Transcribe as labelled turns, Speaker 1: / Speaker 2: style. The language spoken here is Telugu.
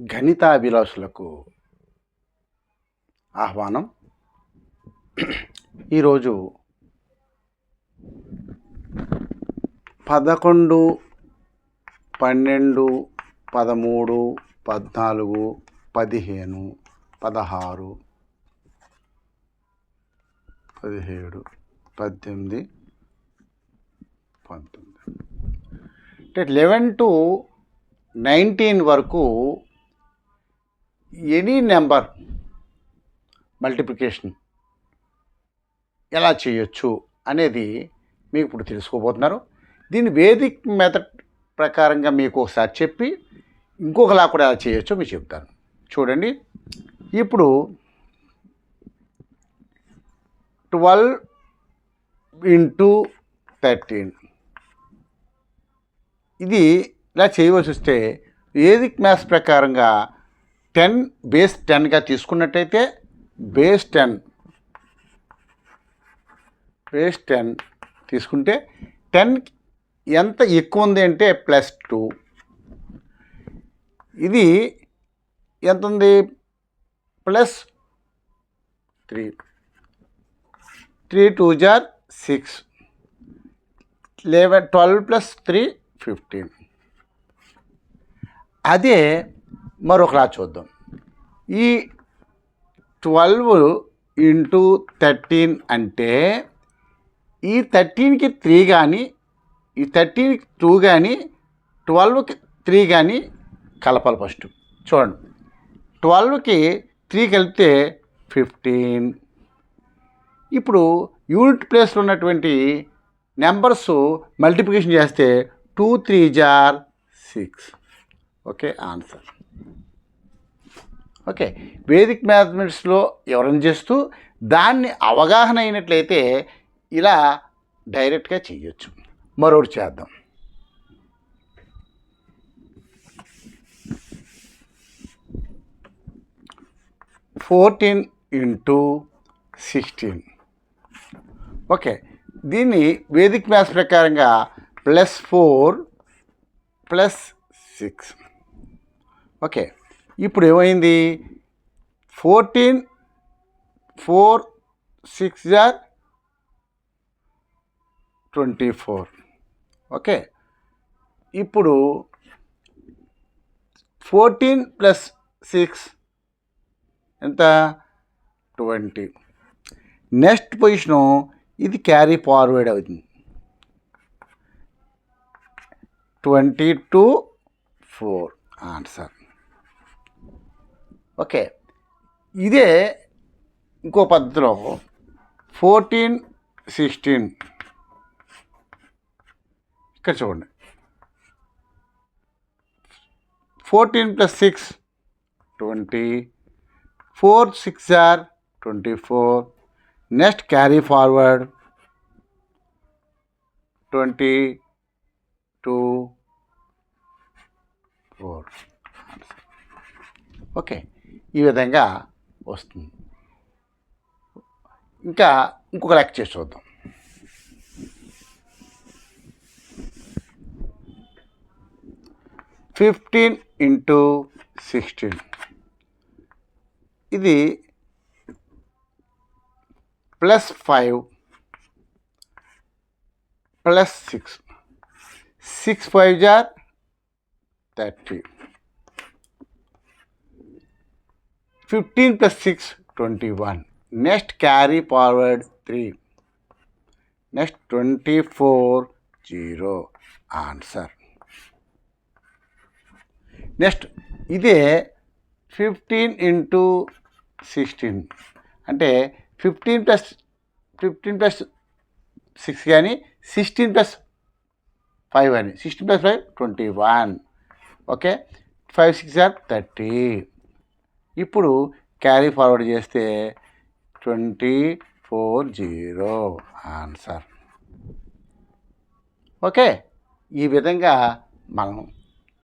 Speaker 1: గణితాభిలాషులకు ఆహ్వానం. ఈరోజు 11, 12, 13, 14, 15, 16, 17, 18, 19 అంటే 11 to 19 వరకు ఎనీ నెంబర్ మల్టిప్లికేషన్ ఎలా చేయొచ్చు అనేది మీకు ఇప్పుడు తెలుసుకోబోతున్నారు. దీన్ని వేదిక్ మెథడ్ ప్రకారంగా మీకు ఒకసారి చెప్పి ఇంకొకలా కూడా ఎలా చేయొచ్చో మీకు చెప్తాను. చూడండి, ఇప్పుడు 12 into 13 ఇది ఇలా చేయవలసి వస్తే వేదిక్ మ్యాథ్స్ ప్రకారంగా 10 బేస్ 10గా తీసుకున్నట్టయితే బేస్ 10 తీసుకుంటే 10 ఎంత ఎక్కువ ఉంది అంటే +2. ఇది ఎంత ఉంది? +3. 3 2s are 6. 11 12 + 3 15. అదే మరొకలా చూద్దాం. ఈ 12 into 13 అంటే ఈ 13కి 3 కానీ ఈ 13కి 2 కానీ 12కి 3 కానీ కలపాలి. ఫస్ట్ చూడండి, 12కి 3 కలిపితే 15. ఇప్పుడు యూనిట్ ప్లేస్లో ఉన్నటువంటి నెంబర్స్ మల్టిప్లికేషన్ చేస్తే 2 3s are 6. Okay, answer. Okay, Vedic మ్యాథమెటిక్స్లో ఎవరైనా చేస్తూ దాన్ని అవగాహన అయినట్లయితే ఇలా డైరెక్ట్గా చేయొచ్చు. మరొకటి చేద్దాం. (14 into 16). ఓకే, దీన్ని వేదిక్ మ్యాథ్స్ ప్రకారంగా +4 + 6. ఓకే, ఇప్పుడు ఏమైంది? 14 4 6s are 24. ఓకే, ఇప్పుడు 14 + 6 ఎంత? 20. నెక్స్ట్ పొజిషను ఇది క్యారీ ఫార్వర్డ్ అవుతుంది. 22 4 ఆన్సర్. ఓకే, ఇదే ఇంకో పద్ధతిలో 14 16 ఇక్కడ చూడండి. 14 + 6 20. 4 6s are 24. Next carry forward 22 4. Okay, ఈ విధంగా వస్తుంది. ఇంకా ఇంకొక లెక్క చేసి చూద్దాం. 15 into 16. ఇది +5 + 6. 6 5s are 30. 15 + 6 21. Next carry forward 3. Next 24 0 answer. Next ఇదే 15 into 16 అంటే 15 + 6 కానీ 16 + 5 అని. 16 + 5 21. Okay, 5 6s are 30. ఇప్పుడు క్యారీ ఫార్వర్డ్ చేస్తే 24 0 ఆన్సర్. ఓకే, ఈ విధంగా మనం